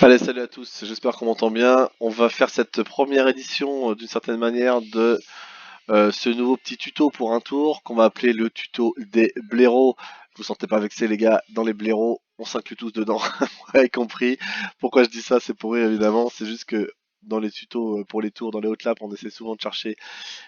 Allez, salut à tous, j'espère qu'on m'entend bien. On va faire cette première édition d'une certaine manière de ce nouveau petit tuto pour un tour qu'on va appeler le tuto des blaireaux. Vous sentez pas vexé les gars, dans les blaireaux, on s'inclut tous dedans, vous avez compris. Pourquoi je dis ça, c'est pour rire évidemment, c'est juste que dans les tutos pour les tours, dans les hot laps, on essaie souvent de chercher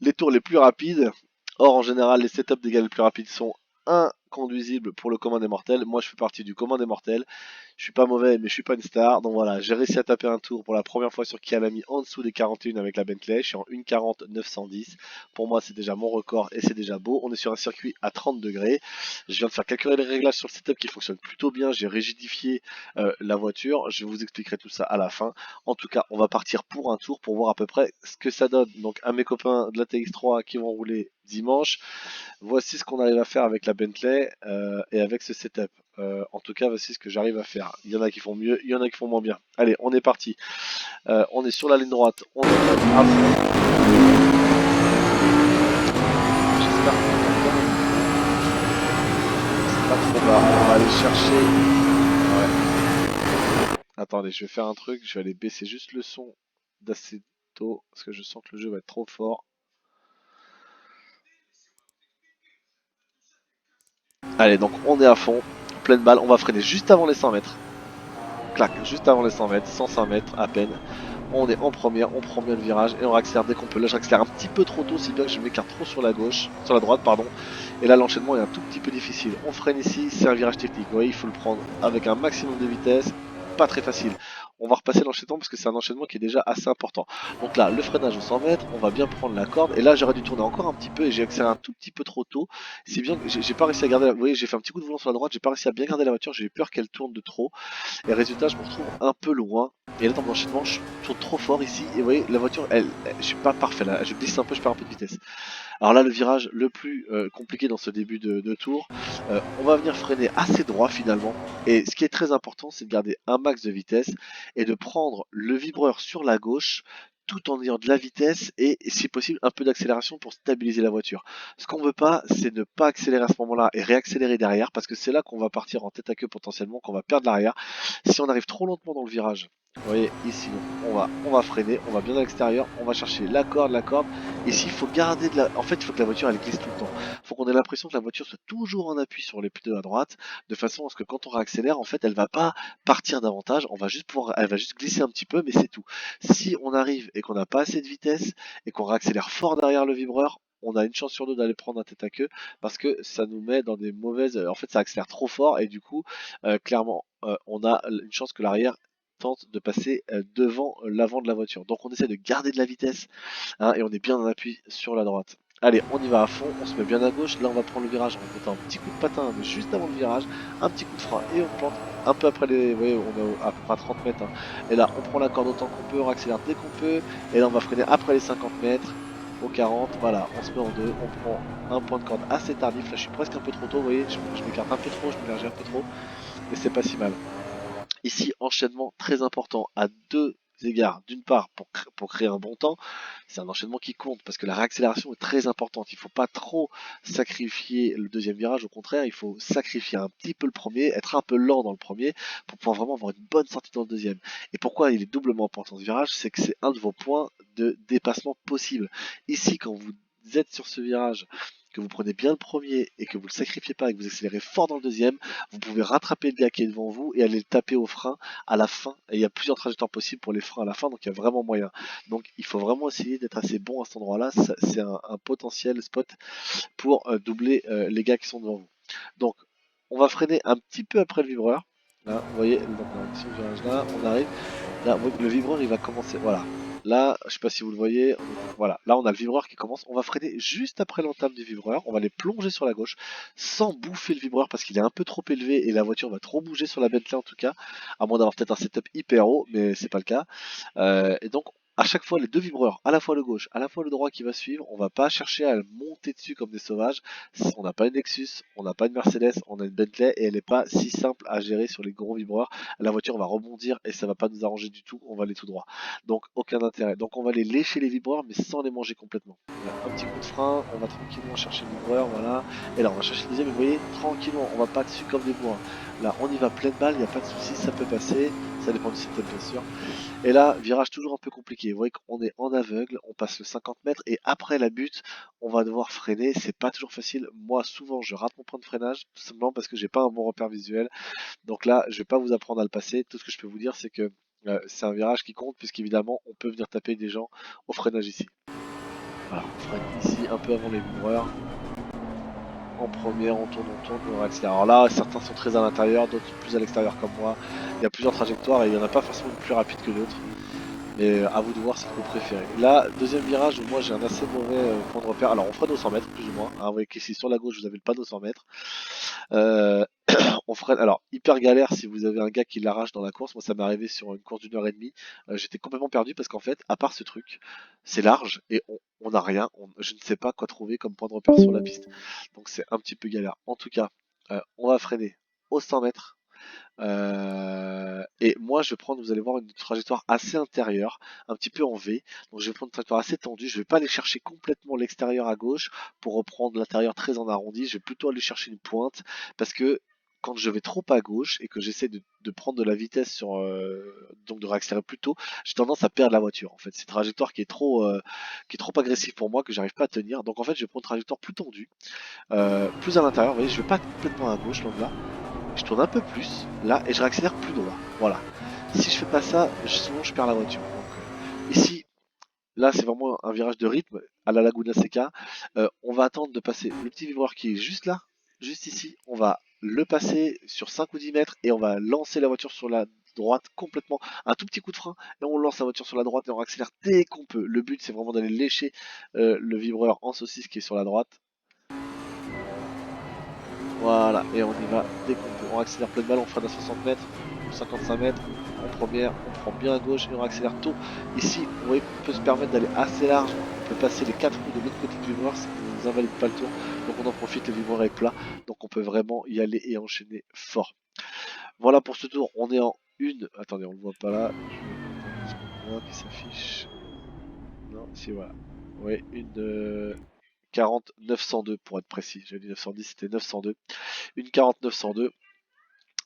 les tours les plus rapides. Or, en général, les setups des gars les plus rapides sont inconduisibles pour le commun des mortels. Moi, je fais partie du commun des mortels. Je suis pas mauvais, mais je suis pas une star. Donc voilà, j'ai réussi à taper un tour pour la première fois sur Kialami en dessous des 41 avec la Bentley. Je suis en 1,40 910. Pour moi, c'est déjà mon record et c'est déjà beau. On est sur un circuit à 30 degrés. Je viens de faire quelques réglages sur le setup qui fonctionne plutôt bien. J'ai rigidifié la voiture. Je vous expliquerai tout ça à la fin. En tout cas, on va partir pour un tour pour voir à peu près ce que ça donne. Donc, à mes copains de la TX3 qui vont rouler dimanche, voici ce qu'on arrive à faire avec la Bentley et avec ce setup. En tout cas, voici ce que j'arrive à faire. Il y en a qui font mieux, il y en a qui font moins bien. Allez, on est parti. On est sur la ligne droite, on est à fond. J'espère qu'on entend bien. C'est pas trop bas. On va aller chercher. Ouais. Attendez, je vais faire un truc. Je vais aller baisser juste le son d'assez tôt parce que je sens que le jeu va être trop fort. Allez, donc on est à fond, pleine balle. On va freiner juste avant les 100 mètres. Clac, juste avant les 100 mètres, 105 mètres à peine. On est en première, on prend bien le virage et on accélère dès qu'on peut. Là, j'accélère un petit peu trop tôt, si bien que je m'écarte trop sur la gauche, sur la droite, pardon. Et là, l'enchaînement est un tout petit peu difficile. On freine ici, c'est un virage technique. Vous voyez, il faut le prendre avec un maximum de vitesse. Pas très facile. On va repasser l'enchaînement parce que c'est un enchaînement qui est déjà assez important. Donc là, le freinage au 100 mètres, on va bien prendre la corde. Et là, j'aurais dû tourner encore un petit peu et j'ai accéléré un tout petit peu trop tôt. C'est bien que j'ai pas réussi à garder. Vous voyez, j'ai fait un petit coup de volant sur la droite, j'ai pas réussi à bien garder la voiture. J'ai eu peur qu'elle tourne de trop. Et résultat, je me retrouve un peu loin. Et là, dans mon enchaînement, je tourne trop fort ici. Et vous voyez, la voiture, je suis pas parfait là. Je glisse un peu, je perds un peu de vitesse. Alors là, le virage le plus compliqué dans ce début de tour, on va venir freiner assez droit finalement. Et ce qui est très important, c'est de garder un max de vitesse et de prendre le vibreur sur la gauche tout en ayant de la vitesse et si possible un peu d'accélération pour stabiliser la voiture. Ce qu'on veut pas, c'est ne pas accélérer à ce moment-là et réaccélérer derrière parce que c'est là qu'on va partir en tête à queue potentiellement, qu'on va perdre l'arrière. Si on arrive trop lentement dans le virage, vous voyez ici, donc on va freiner, on va bien à l'extérieur, on va chercher la corde. Ici, il faut garder de la. En fait, il faut que la voiture elle glisse tout le temps. Il faut qu'on ait l'impression que la voiture soit toujours en appui sur les pneus à droite, de façon à ce que quand on réaccélère, en fait, elle va pas partir davantage. On va juste pouvoir, elle va juste glisser un petit peu, mais c'est tout. Si on arrive et qu'on n'a pas assez de vitesse et qu'on réaccélère fort derrière le vibreur, on a une chance sur deux d'aller prendre un tête à queue parce que ça nous met dans des mauvaises. En fait, ça accélère trop fort et du coup, clairement, on a une chance que l'arrière tente de passer devant l'avant de la voiture. Donc on essaie de garder de la vitesse hein, et on est bien en appui sur la droite. Allez, on y va à fond, on se met bien à gauche. Là, on va prendre le virage en mettant un petit coup de patin, mais juste avant le virage, un petit coup de frein et on plante un peu après les. Vous voyez, on est à peu près à 30 mètres. Hein. Et là, on prend la corde autant qu'on peut, on accélère dès qu'on peut. Et là, on va freiner après les 50 mètres. Au 40, voilà, on se met en deux, on prend un point de corde assez tardif. Là, je suis presque un peu trop tôt, vous voyez, je m'écarte un peu trop, je m'élargis un peu trop, mais c'est pas si mal. Ici, enchaînement très important à deux égards. D'une part, pour créer un bon temps, c'est un enchaînement qui compte parce que la réaccélération est très importante. Il ne faut pas trop sacrifier le deuxième virage. Au contraire, il faut sacrifier un petit peu le premier, être un peu lent dans le premier pour pouvoir vraiment avoir une bonne sortie dans le deuxième. Et pourquoi il est doublement important ce virage, c'est que c'est un de vos points de dépassement possible. Ici, quand vous êtes sur ce virage, que vous prenez bien le premier et que vous le sacrifiez pas et que vous accélérez fort dans le deuxième, vous pouvez rattraper le gars qui est devant vous et aller le taper au frein à la fin. Et il y a plusieurs trajectoires possibles pour les freins à la fin, donc il y a vraiment moyen. Donc il faut vraiment essayer d'être assez bon à cet endroit-là. C'est un potentiel spot pour doubler les gars qui sont devant vous. Donc on va freiner un petit peu après le vibreur. Là, vous voyez, donc on est sur le virage là, on arrive. Là, le vibreur il va commencer. Voilà. Là, je sais pas si vous le voyez, voilà, là on a le vibreur qui commence, on va freiner juste après l'entame du vibreur, on va les plonger sur la gauche sans bouffer le vibreur parce qu'il est un peu trop élevé et la voiture va trop bouger sur la Bentley en tout cas, à moins d'avoir peut-être un setup hyper haut, mais c'est pas le cas. Et donc à chaque fois les deux vibreurs, à la fois le gauche, à la fois le droit qui va suivre, on va pas chercher à le monter dessus comme des sauvages. On n'a pas une Lexus, on n'a pas une Mercedes, on a une Bentley et elle n'est pas si simple à gérer sur les gros vibreurs. La voiture va rebondir et ça va pas nous arranger du tout, on va aller tout droit. Donc aucun intérêt. Donc on va les lécher les vibreurs mais sans les manger complètement. Un petit coup de frein, on va tranquillement chercher le vibreur, voilà. Et là on va chercher le deuxième, et vous voyez, tranquillement, on va pas dessus comme des bourrins. Là on y va pleine balle, il n'y a pas de souci, ça peut passer. Ça dépend du setup bien sûr. Et là, virage toujours un peu compliqué. Vous voyez qu'on est en aveugle, on passe le 50 mètres et après la butte, on va devoir freiner. C'est pas toujours facile. Moi, souvent, je rate mon point de freinage, tout simplement parce que j'ai pas un bon repère visuel. Donc là, je vais pas vous apprendre à le passer. Tout ce que je peux vous dire, c'est que c'est un virage qui compte, puisqu'évidemment, on peut venir taper des gens au freinage ici. Voilà, on freine ici, un peu avant les vibreurs. En première, on tourne, on accélère. Alors là, certains sont très à l'intérieur, d'autres sont plus à l'extérieur comme moi. Il y a plusieurs trajectoires et il n'y en a pas forcément une plus rapide que d'autres. Mais à vous de voir celle que vous préférez. Là, deuxième virage où moi j'ai un assez mauvais point de repère. Alors on freine aux 100 mètres plus ou moins. Hein, vous voyez qu'ici sur la gauche vous avez le panneau 100 mètres. Euh, on freine. Alors hyper galère si vous avez un gars qui l'arrache dans la course. Moi ça m'est arrivé sur une course d'1 h 30. J'étais complètement perdu parce qu'en fait, à part ce truc, c'est large et on n'a rien. Je ne sais pas quoi trouver comme point de repère sur la piste. Donc c'est un petit peu galère. En tout cas, on va freiner aux 100 mètres. Et moi, je vais prendre, vous allez voir, une trajectoire assez intérieure, un petit peu en V. Donc, je vais prendre une trajectoire assez tendue. Je vais pas aller chercher complètement l'extérieur à gauche pour reprendre l'intérieur très en arrondi. Je vais plutôt aller chercher une pointe parce que quand je vais trop à gauche et que j'essaie de prendre de la vitesse sur, donc de réaccélérer plus tôt, j'ai tendance à perdre la voiture. En fait, c'est une trajectoire qui est trop agressive pour moi que j'arrive pas à tenir. Donc, en fait, je vais prendre une trajectoire plus tendue, plus à l'intérieur. Vous voyez, je vais pas complètement à gauche, loin de là. Je tourne un peu plus là et je réaccélère plus droit. Voilà. Si je fais pas ça, sinon je perds la voiture. Donc ici, là c'est vraiment un virage de rythme à la Laguna Seca. On va attendre de passer le petit vibreur qui est juste là, juste ici. On va le passer sur 5 ou 10 mètres et on va lancer la voiture sur la droite complètement. Un tout petit coup de frein et on lance la voiture sur la droite et on accélère dès qu'on peut. Le but c'est vraiment d'aller lécher le vibreur en saucisse qui est sur la droite. Voilà, et on y va dès qu'on peut. On accélère plein de balles, on freine à 60 mètres ou 55 mètres. En première, on prend bien à gauche et on accélère tôt. Ici, vous voyez qu'on peut se permettre d'aller assez large. On peut passer les 4 roues de l'autre côté du vibreur, ça ne nous invalide pas le tour. Donc on en profite, le vibreur est plat. Donc on peut vraiment y aller et enchaîner fort. Voilà pour ce tour, on est en une. Attendez, on le voit pas là. Je vais attendre 2 secondes moins qui s'affiche. Non, si voilà. Oui, une 40 902 pour être précis. J'avais dit 910, c'était 902. Une 40 902.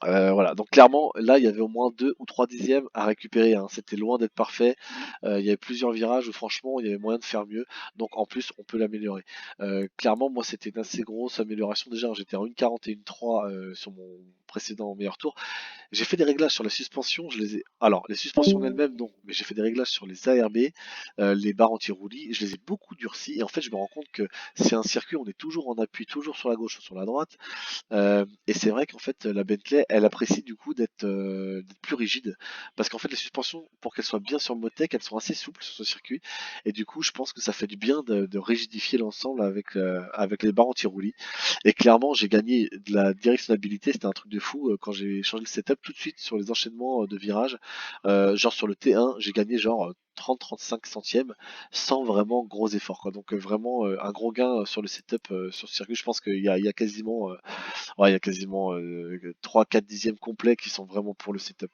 Voilà, donc clairement, là, il y avait au moins 2 ou 3 dixièmes à récupérer, hein. C'était loin d'être parfait. Il y avait plusieurs virages où franchement, il y avait moyen de faire mieux. Donc en plus, on peut l'améliorer. Clairement, moi, c'était une assez grosse amélioration déjà. J'étais en 1,41,3 sur mon précédent meilleur tour. J'ai fait des réglages sur la suspension, je les ai. Alors, les suspensions en elles-mêmes, non, mais j'ai fait des réglages sur les ARB, les barres anti-roulis, je les ai beaucoup durcis. Et en fait, je me rends compte que c'est un circuit, on est toujours en appui, toujours sur la gauche ou sur la droite. Et c'est vrai qu'en fait, la Bentley, elle apprécie du coup d'être plus rigide. Parce qu'en fait, les suspensions, pour qu'elles soient bien sur Motec, elles sont assez souples sur ce circuit. Et du coup, je pense que ça fait du bien de rigidifier l'ensemble avec les barres anti-roulis. Et clairement, j'ai gagné de la directionnabilité, c'était un truc de fou. Quand j'ai changé le setup tout de suite sur les enchaînements de virages, genre sur le T1, j'ai gagné genre 30-35 centièmes sans vraiment gros efforts, quoi. Donc vraiment un gros gain sur le setup sur ce circuit. Je pense qu'il y a quasiment, ouais, il y a quasiment 3-4 dixièmes complets qui sont vraiment pour le setup.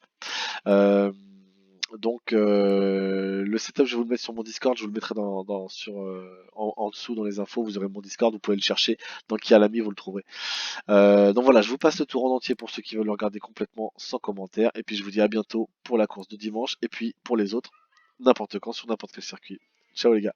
Euh, donc le setup, je vais vous le mettre sur mon Discord, je vous le mettrai en dessous dans les infos, vous aurez mon Discord, vous pouvez le chercher, dans qui a l'ami, vous le trouverez. Donc voilà, je vous passe le tour en entier pour ceux qui veulent le regarder complètement sans commentaire, et puis je vous dis à bientôt pour la course de dimanche, et puis pour les autres, n'importe quand sur n'importe quel circuit. Ciao les gars.